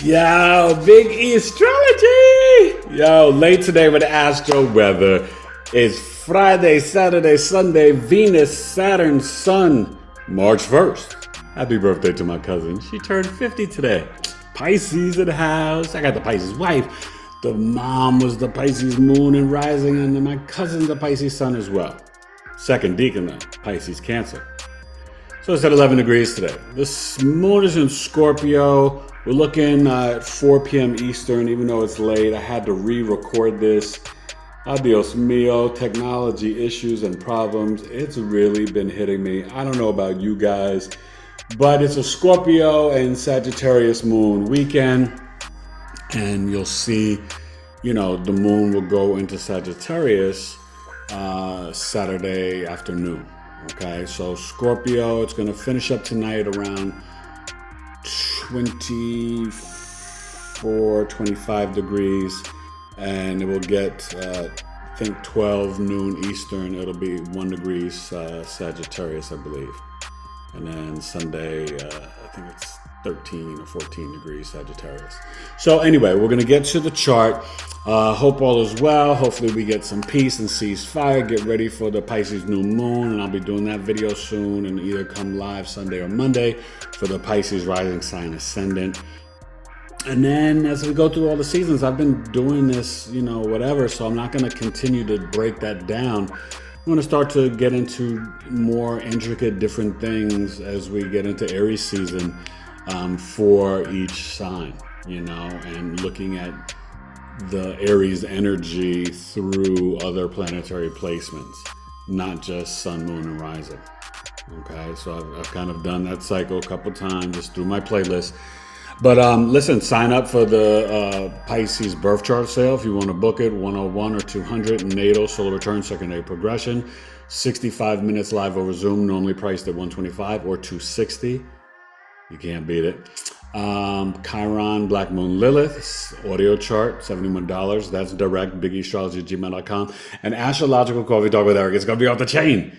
Yo, Big E Astrology! Yo, late today with the Astro weather. It's Friday, Saturday, Sunday, Venus, Saturn, Sun, March 1st. Happy birthday to my cousin. She turned 50 today. Pisces in the house. I got the Pisces wife. The mom was the Pisces moon and rising, and then my cousin's the Pisces sun as well. Second deacon, the Pisces Cancer. So it's at 11 degrees today. This moon is in Scorpio. We're looking at 4 p.m. Eastern, even though it's late. I had to re-record this. Adios mio, technology issues and problems. It's really been hitting me. I don't know about you guys, but it's a Scorpio and Sagittarius moon weekend. And you'll see, the moon will go into Sagittarius Saturday afternoon. Okay, so Scorpio, it's going to finish up tonight around 24, 25 degrees, and it will get, I think, 12 noon Eastern. It'll be 1 degree Sagittarius, I believe. And then Sunday, I think it's 13 or 14 degrees Sagittarius. So anyway, we're going to get to the chart. Hope all is well. Hopefully we get some peace and ceasefire. Get ready for the Pisces new moon, and I'll be doing that video soon, and either come live Sunday or Monday for the Pisces rising sign ascendant. And then as we go through all the seasons, I've been doing this, whatever, so I'm not going to continue to break that down. I'm going to start to get into more intricate different things as we get into Aries season for each sign, and looking at the Aries energy through other planetary placements, not just sun, moon, and rising. Okay, so I've kind of done that cycle a couple times just through my playlist. But listen, sign up for the Pisces birth chart sale if you want to book it. 101 or 200 natal solar return secondary progression, 65 minutes live over Zoom, normally priced at 125 or 260. You can't beat it. Chiron, Black Moon Lilith, audio chart, $71. That's direct, BigEAstrology@gmail.com. And Astrological Coffee Talk with Eric. It's going to be off the chain.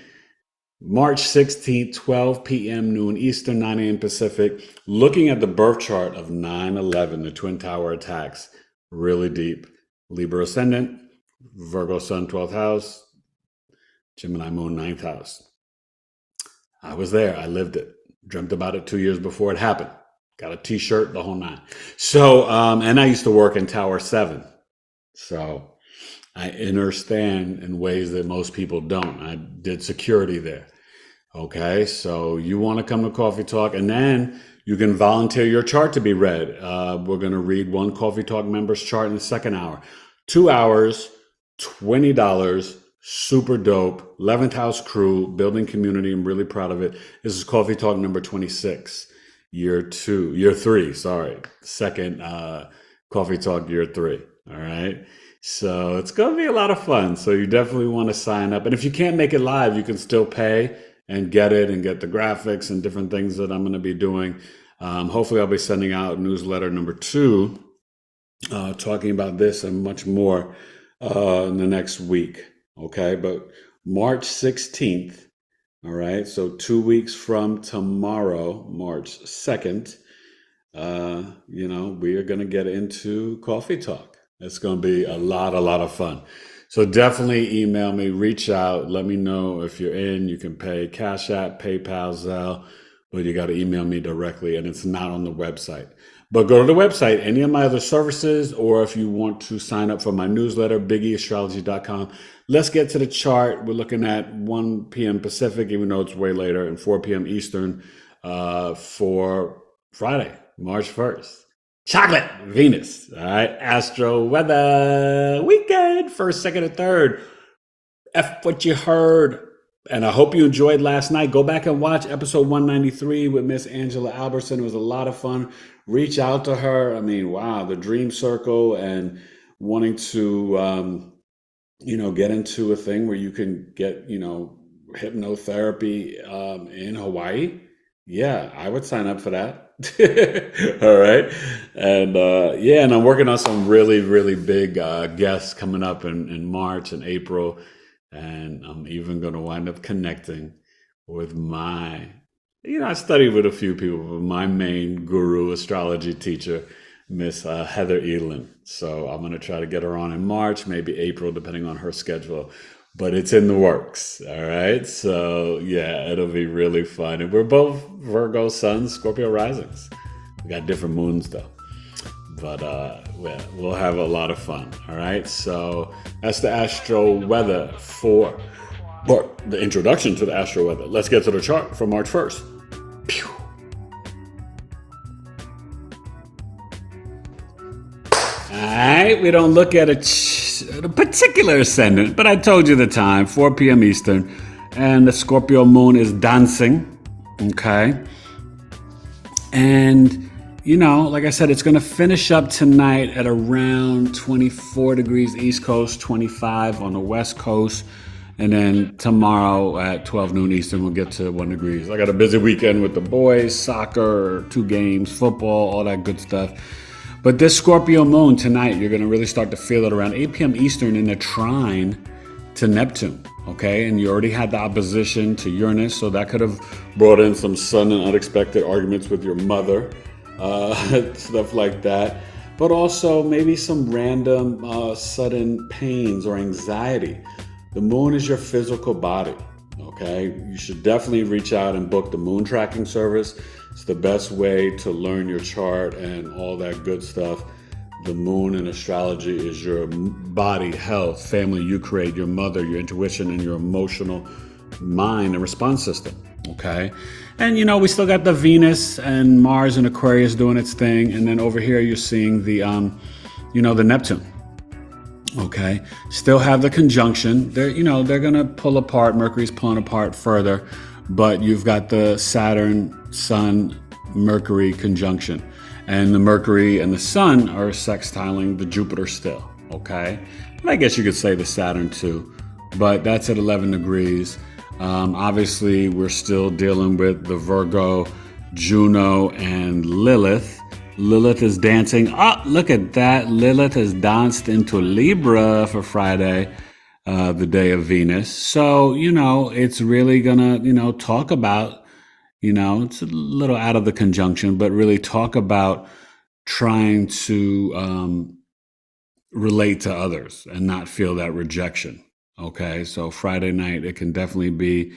March 16th, 12 p.m. noon Eastern, 9 a.m. Pacific. Looking at the birth chart of 9/11, the Twin Tower attacks. Really deep. Libra ascendant, Virgo sun, 12th house, Gemini moon, 9th house. I was there. I lived it. Dreamt about it 2 years before it happened. Got a t-shirt, the whole nine. So, and I used to work in Tower 7. So I understand in ways that most people don't. I did security there. Okay, so you want to come to Coffee Talk, and then you can volunteer your chart to be read. We're going to read one Coffee Talk member's chart in the second hour. 2 hours, $20. Super dope. 11th house crew, building community. I'm really proud of it. This is Coffee Talk number 26, year 3, sorry. Second Coffee Talk year 3. All right. So it's going to be a lot of fun. So you definitely want to sign up. And if you can't make it live, you can still pay and get it and get the graphics and different things that I'm going to be doing. Hopefully I'll be sending out newsletter number 2, talking about this and much more in the next week. Okay, but March 16th, all right, so 2 weeks from tomorrow, March 2nd, we are going to get into Coffee Talk. It's going to be a lot of fun. So definitely email me, reach out, let me know if you're in. You can pay Cash App, PayPal, Zelle, but you got to email me directly, and it's not on the website. But go to the website, any of my other services, or if you want to sign up for my newsletter, BigEAstrology.com. Let's get to the chart. We're looking at 1 p.m. Pacific, even though it's way later, and 4 p.m. Eastern for Friday, March 1st. Chocolate, Venus, all right? Astro-Weather Weekend, 1st, 2nd, and 3rd. F what you heard. And I hope you enjoyed last night. Go back and watch episode 193 with Miss Angela Albertson. It was a lot of fun. Reach out to her. I mean, wow, the dream circle and wanting to, get into a thing where you can get, hypnotherapy in Hawaii. Yeah, I would sign up for that. All right. And and I'm working on some really, really big guests coming up in March and April. And I'm even going to wind up connecting with my, I studied with a few people, but my main guru astrology teacher, Miss Heather Elin. So I'm going to try to get her on in March, maybe April, depending on her schedule. But it's in the works. All right. So yeah, it'll be really fun. And we're both Virgo suns, Scorpio risings. We got different moons though. But we'll have a lot of fun. All right. So that's the Astro Weather for, or the introduction to the Astro Weather. Let's get to the chart for March 1st. Pew. All right, we don't look at a particular ascendant, but I told you the time, 4 p.m. Eastern, and the Scorpio moon is dancing, okay? And, you know, like I said, it's going to finish up tonight at around 24 degrees East Coast, 25 on the West Coast, and then tomorrow at 12 noon Eastern, we'll get to 1 degrees. I got a busy weekend with the boys, soccer, 2 games, football, all that good stuff. But this Scorpio moon tonight, you're going to really start to feel it around 8 p.m. Eastern in a trine to Neptune, okay? And you already had the opposition to Uranus, so that could have brought in some sudden and unexpected arguments with your mother, stuff like that. But also maybe some random sudden pains or anxiety. The moon is your physical body, okay? You should definitely reach out and book the moon tracking service. It's the best way to learn your chart and all that good stuff. The moon in astrology is your body, health, family you create, your mother, your intuition, and your emotional mind and response system, okay? And, you know, we still got the Venus and Mars and Aquarius doing its thing. And then over here, you're seeing the, the Neptune, okay? Still have the conjunction. They're going to pull apart. Mercury's pulling apart further. But you've got the Saturn, Sun, Mercury conjunction. And the Mercury and the Sun are sextiling the Jupiter still, okay? And I guess you could say the Saturn too, but that's at 11 degrees. Obviously, we're still dealing with the Virgo, Juno, and Lilith. Lilith is dancing. Oh, look at that. Lilith has danced into Libra for Friday. The day of Venus. So, it's really gonna, talk about, it's a little out of the conjunction, but really talk about trying to relate to others and not feel that rejection. Okay. So Friday night, it can definitely be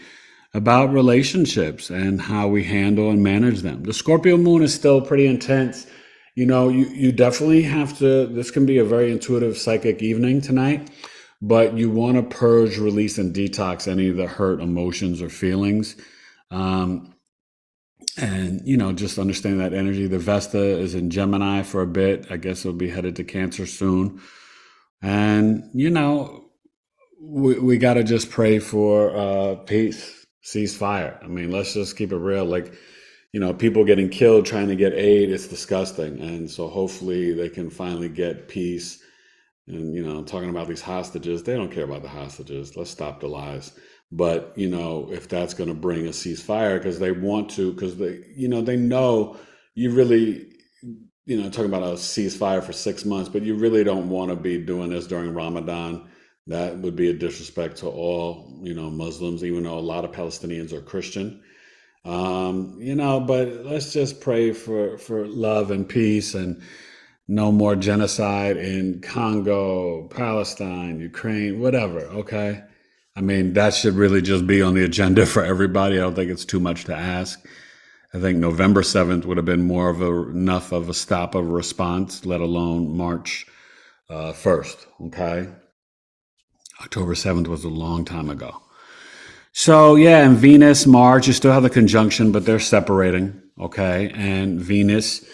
about relationships and how we handle and manage them. The Scorpio moon is still pretty intense. You definitely have to, this can be a very intuitive psychic evening tonight. But you want to purge, release, and detox any of the hurt emotions or feelings. And, just understand that energy. The Vesta is in Gemini for a bit. I guess it'll be headed to Cancer soon. And, we got to just pray for peace, ceasefire. I mean, let's just keep it real. Like, people getting killed trying to get aid, it's disgusting. And so hopefully they can finally get peace. And, talking about these hostages, they don't care about the hostages. Let's stop the lies. But, if that's going to bring a ceasefire, because they want to, because they know you really, talking about a ceasefire for 6 months, but you really don't want to be doing this during Ramadan. That would be a disrespect to all, Muslims, even though a lot of Palestinians are Christian. But let's just pray for love and peace and no more genocide in Congo, Palestine, Ukraine, whatever, okay? I mean, that should really just be on the agenda for everybody. I don't think it's too much to ask. I think November 7th would have been more of enough of a stop of a response, let alone March 1st, okay? October 7th was a long time ago. So, yeah, and Venus, Mars, you still have the conjunction, but they're separating, okay? And Venus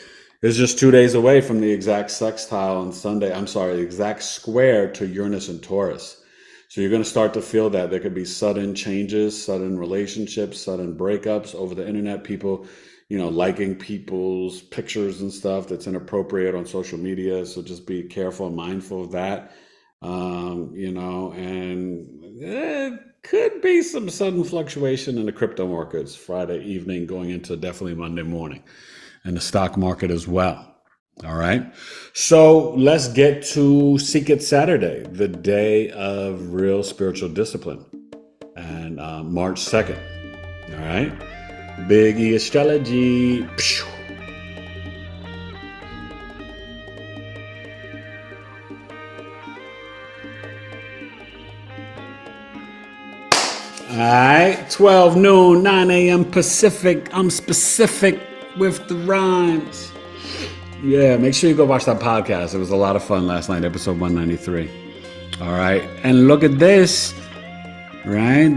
is just 2 days away from the exact sextile on Sunday. The exact square to Uranus and Taurus. So you're going to start to feel that there could be sudden changes, sudden relationships, sudden breakups over the internet. People, liking people's pictures and stuff that's inappropriate on social media. So just be careful and mindful of that. And it could be some sudden fluctuation in the crypto markets Friday evening going into definitely Monday morning. And the stock market as well. All right. So let's get to Seek It Saturday, the day of real spiritual discipline, and March 2nd. All right. BigEAstrology. All right, 12 noon, 9 a.m. Pacific. I'm specific with the rhymes. Yeah, make sure you go watch that podcast. It was a lot of fun last night, episode 193. All right, and look at this, right?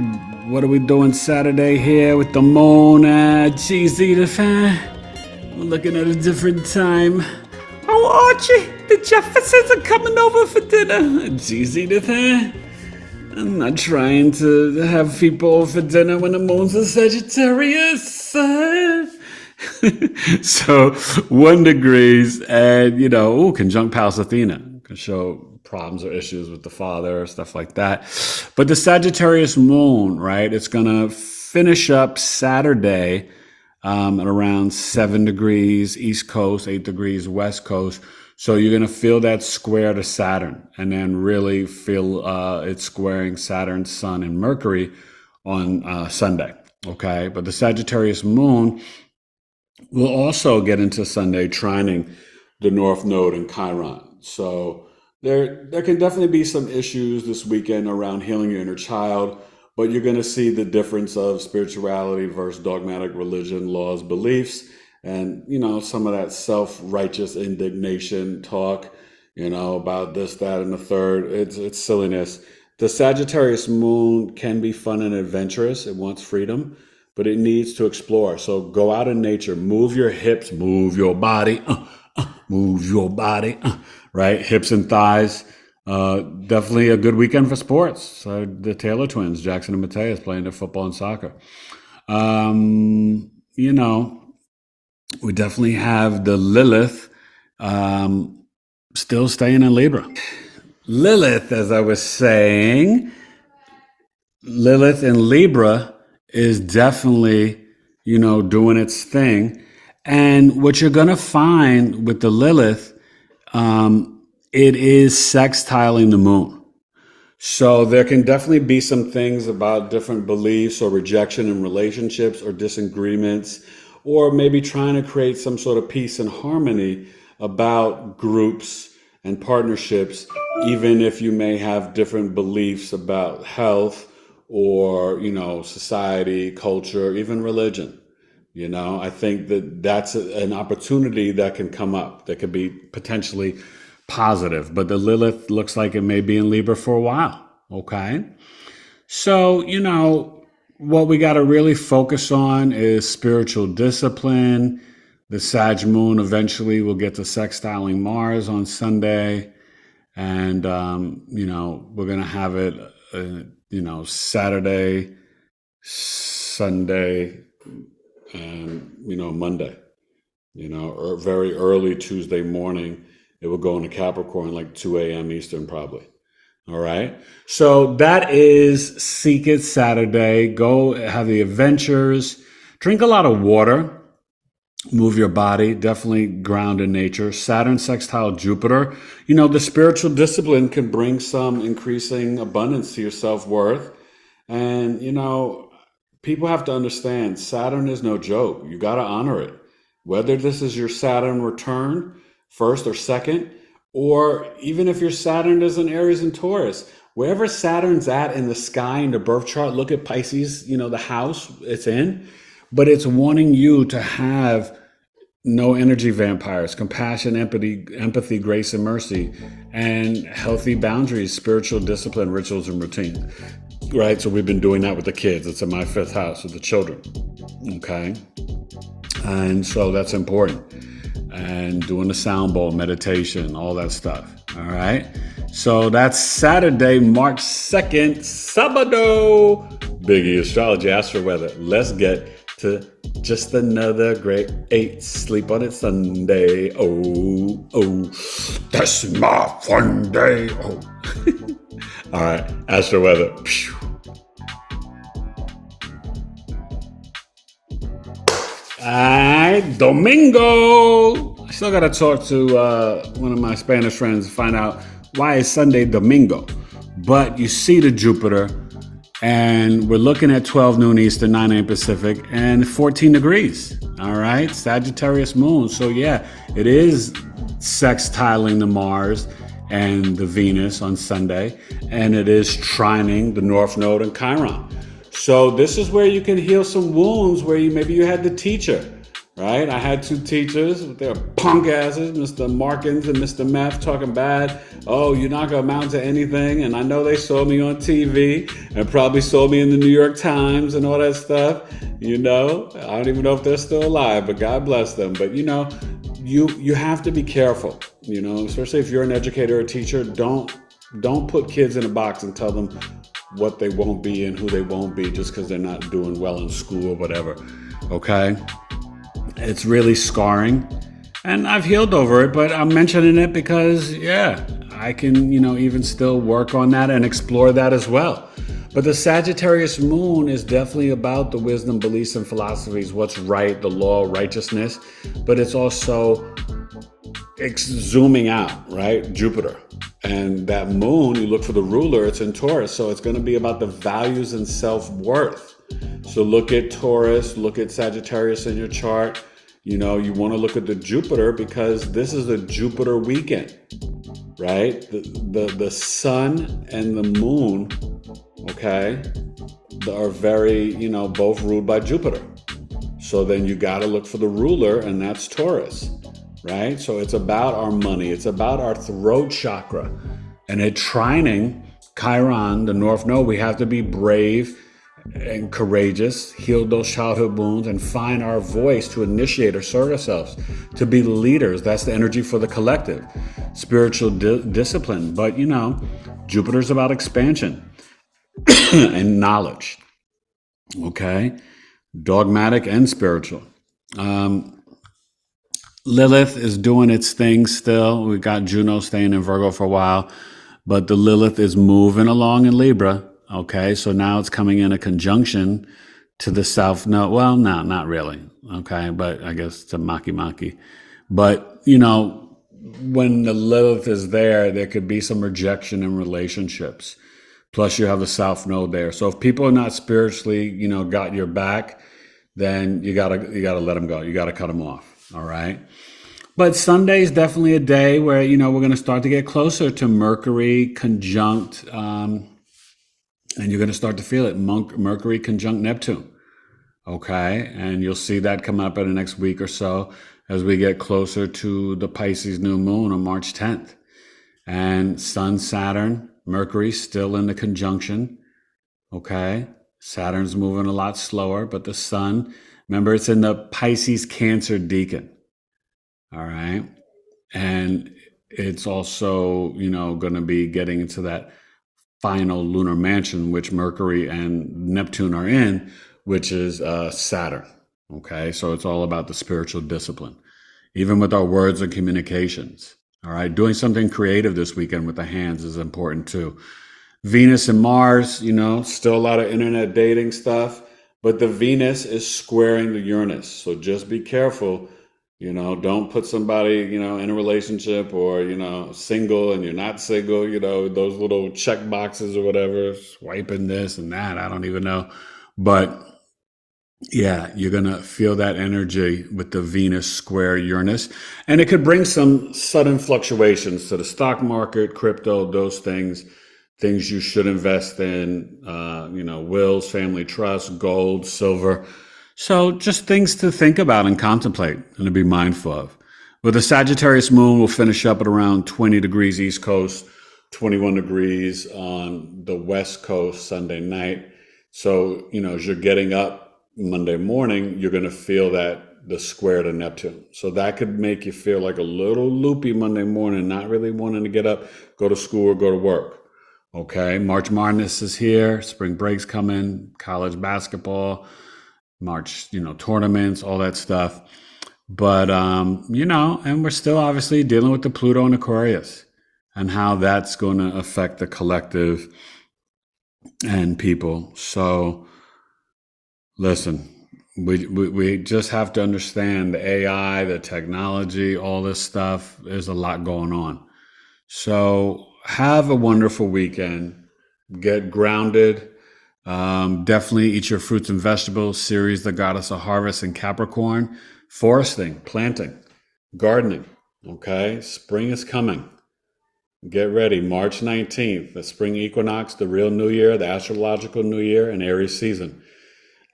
What are we doing Saturday here with the moon at GZ the fan? We're looking at a different time. Oh, Archie, the Jeffersons are coming over for dinner. GZ the fan. I'm not trying to have people over for dinner when the moon's in Sagittarius. So 1 degrees and, conjunct Pallas Athena can show problems or issues with the father, stuff like that. But the Sagittarius moon, right, it's going to finish up Saturday at around 7 degrees East Coast, 8 degrees West Coast. So you're going to feel that square to Saturn and then really feel it squaring Saturn, Sun, and Mercury on Sunday, okay? But the Sagittarius moon will also get into Sunday trining the North Node and Chiron. So there can definitely be some issues this weekend around healing your inner child, but you're going to see the difference of spirituality versus dogmatic religion, laws, beliefs, and, some of that self-righteous indignation talk, about this, that, and the third. It's silliness. The Sagittarius moon can be fun and adventurous. It wants freedom, but it needs to explore. So go out in nature, move your hips, move your body, move your body, right? Hips and thighs. Definitely a good weekend for sports. So the Taylor twins, Jackson and Mateus, playing their football and soccer. We definitely have the Lilith still staying in Libra. Lilith, as I was saying, Lilith in Libra is definitely, doing its thing. And what you're going to find with the Lilith, it is sextiling the moon. So there can definitely be some things about different beliefs or rejection in relationships or disagreements, or maybe trying to create some sort of peace and harmony about groups and partnerships, even if you may have different beliefs about health or, society, culture, even religion. I think that's an opportunity that can come up that could be potentially positive. But the Lilith looks like it may be in Libra for a while, okay? So, what we got to really focus on is spiritual discipline. The Sag moon eventually will get to sextiling Mars on Sunday. And, we're going to have it, Saturday, Sunday, and, Monday, or very early Tuesday morning. It will go into Capricorn like 2 a.m. Eastern probably. All right. So that is Seek It Saturday. Go have the adventures. Drink a lot of water. Move your body. Definitely ground in nature. Saturn sextile Jupiter. The spiritual discipline can bring some increasing abundance to your self-worth. And, people have to understand Saturn is no joke. You got to honor it. Whether this is your Saturn return, first or second, or even if your Saturn is in Aries and Taurus, wherever Saturn's at in the sky in the birth chart, look at Pisces, the house it's in, but it's wanting you to have no energy vampires, compassion, empathy, grace, and mercy, and healthy boundaries, spiritual discipline, rituals, and routine, right? So we've been doing that with the kids. It's in my 5th house with the children, okay? And so that's important. And doing the sound bowl, meditation, all that stuff. All right. So that's Saturday, March 2nd, Sabado. BigEAstrology, Astro-Weather. Let's get to just another great 8. Sleep on it Sunday. Oh, that's my fun day. Oh. All right. Astro-Weather. Domingo. I still got to talk to one of my Spanish friends to find out why is Sunday Domingo. But you see the Jupiter, and we're looking at 12 noon Eastern, 9 a.m. Pacific, and 14 degrees. All right, Sagittarius moon. So yeah, it is sextiling the Mars and the Venus on Sunday, and it is trining the North Node and Chiron. So this is where you can heal some wounds where maybe you had the teacher, right? I had two teachers, they were punk asses, Mr. Markins and Mr. Meth, talking bad. Oh, you're not gonna amount to anything. And I know they saw me on TV and probably saw me in the New York Times and all that stuff. I don't even know if they're still alive, but God bless them. But you have to be careful, especially if you're an educator or teacher. Don't put kids in a box and tell them what they won't be and who they won't be just because they're not doing well in school or whatever. Okay? It's really scarring. And I've healed over it, but I'm mentioning it because, I can, even still work on that and explore that as well. But the Sagittarius moon is definitely about the wisdom, beliefs, and philosophies, what's right, the law, righteousness. But it's also zooming out, right? Jupiter. And that moon, you look for the ruler, it's in Taurus. So it's going to be about the values and self-worth. So look at Taurus, look at Sagittarius in your chart. You want to look at the Jupiter because this is a Jupiter weekend, right? The sun and the moon, okay, are very, both ruled by Jupiter. So then you got to look for the ruler, and that's Taurus. Right? So it's about our money. It's about our throat chakra. And at trining Chiron, the North Node, we have to be brave and courageous, heal those childhood wounds, and find our voice to initiate or serve ourselves, to be leaders. That's the energy for the collective. Spiritual discipline. But, Jupiter's about expansion and knowledge. Okay? Dogmatic and spiritual. Lilith is doing its thing still. We got Juno staying in Virgo for a while, but the Lilith is moving along in Libra. Okay, so now it's coming in a conjunction to the South Node. Well, no, not really. Okay, but I guess it's a maki. But, when the Lilith is there could be some rejection in relationships. Plus, you have the South Node there. So if people are not spiritually, got your back, then you gotta let them go. You gotta cut them off. All right. But Sunday is definitely a day where, we're going to start to get closer to Mercury conjunct, and you're going to start to feel it. Mercury conjunct Neptune. Okay. And you'll see that come up in the next week or so as we get closer to the Pisces new moon on March 10th. And Sun, Saturn, Mercury still in the conjunction. Okay. Saturn's moving a lot slower, but the Sun, remember, it's in the Pisces Cancer Decan. All right. And it's also, going to be getting into that final lunar mansion, which Mercury and Neptune are in, which is Saturn. Okay. So it's all about the spiritual discipline, even with our words and communications. All right. Doing something creative this weekend with the hands is important too. Venus and Mars, still a lot of internet dating stuff. But the Venus is squaring the Uranus. So just be careful. Don't put somebody, in a relationship or, single and you're not single, those little check boxes or whatever, swiping this and that. I don't even know. But yeah, you're going to feel that energy with the Venus square Uranus. And it could bring some sudden fluctuations to the stock market, crypto, those things you should invest in, wills, family trust, gold, silver. So just things to think about and contemplate and to be mindful of. With the Sagittarius moon, we'll finish up at around 20 degrees East Coast, 21 degrees on the West Coast Sunday night. So, as you're getting up Monday morning, you're going to feel the square to Neptune. So that could make you feel like a little loopy Monday morning, not really wanting to get up, go to school or go to work. Okay, March Madness is here. Spring break's coming. College basketball, March, tournaments, all that stuff. But, and we're still obviously dealing with the Pluto and Aquarius and how that's going to affect the collective and people. So, listen, we just have to understand the AI, the technology, all this stuff. There's a lot going on. So, have a wonderful weekend. Get grounded. Definitely eat your fruits and vegetables. Ceres, the goddess of harvest, and Capricorn. Foresting, planting, gardening. Okay, spring is coming. Get ready, March 19th, the spring equinox, the real new year, the astrological new year, and Aries season.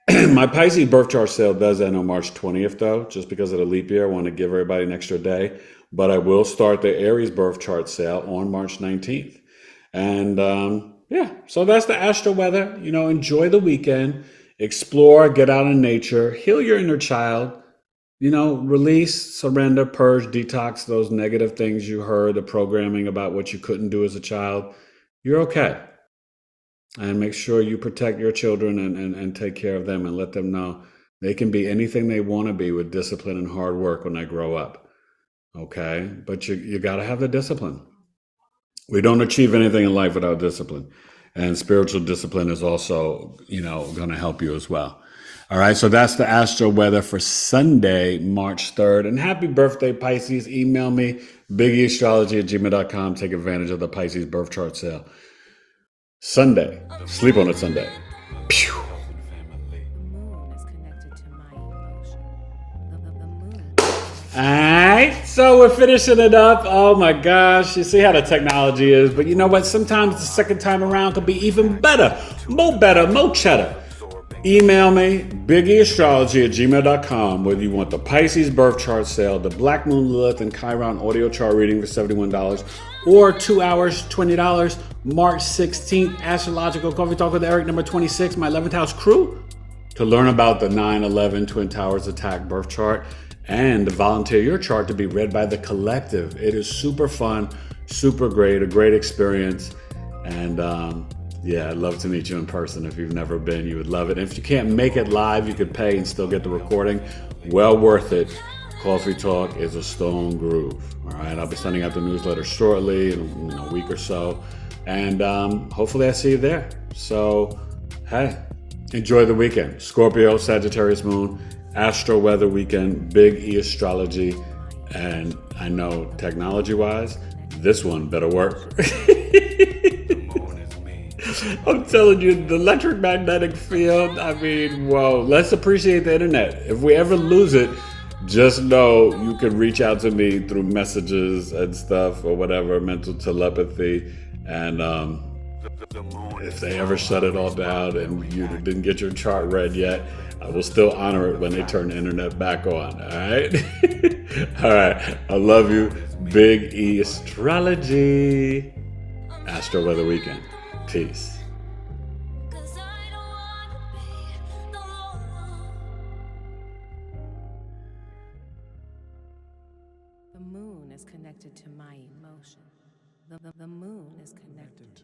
My Pisces birth chart sale does end on March 20th, though, just because of the leap year. I want to give everybody an extra day. But I will start the Aries birth chart sale on March 19th. And yeah, so that's the astro weather. You know, enjoy the weekend, explore, get out in nature, heal your inner child. You know, release, surrender, purge, detox those negative things you heard, the programming about what you couldn't do as a child. You're okay. And make sure you protect your children and take care of them and let them know they can be anything they want to be with discipline and hard work when they grow up. Okay? But you got to have the discipline. We don't achieve anything in life without discipline. And spiritual discipline is also, you know, going to help you as well. All right, so that's the astro weather for Sunday, March 3rd. And happy birthday, Pisces. Email me, BigEAstrology@gmail.com. Take advantage of the Pisces birth chart sale. Sunday, sleep on it Sunday. Pew. All right, so we're finishing it up. Oh my gosh, you see how the technology is. But you know what? Sometimes the second time around could be even better, more cheddar. Email me, BigEAstrology@gmail.com, whether you want the Pisces birth chart sale, the Black Moon, Lilith, and Chiron audio chart reading for $71, or 2 hours, $20, March 16th, Astrological Coffee Talk with Eric, number 26, my 11th house crew, to learn about the 9/11 Twin Towers attack birth chart, and to volunteer your chart to be read by the collective. It is super fun, super great, a great experience, and yeah, I'd love to meet you in person. If you've never been, you would love it. And if you can't make it live, you could pay and still get the recording. Well worth it. Coffee Talk is a stone groove. All right, I'll be sending out the newsletter shortly in a week or so. And hopefully I see you there. So, hey, enjoy the weekend. Scorpio, Sagittarius moon, Astro-Weather Weekend, BigEAstrology. And I know technology-wise, this one better work. I'm telling you, the electromagnetic field, I mean, whoa, let's appreciate the internet. If we ever lose it, just know you can reach out to me through messages and stuff or whatever, mental telepathy. And if they ever shut it all down and you didn't get your chart read yet, I will still honor it when they turn the internet back on, all right? All right, I love you. BigEAstrology. Astro Weather Weekend. Peace. The moon is connected to my emotion. The moon is connected to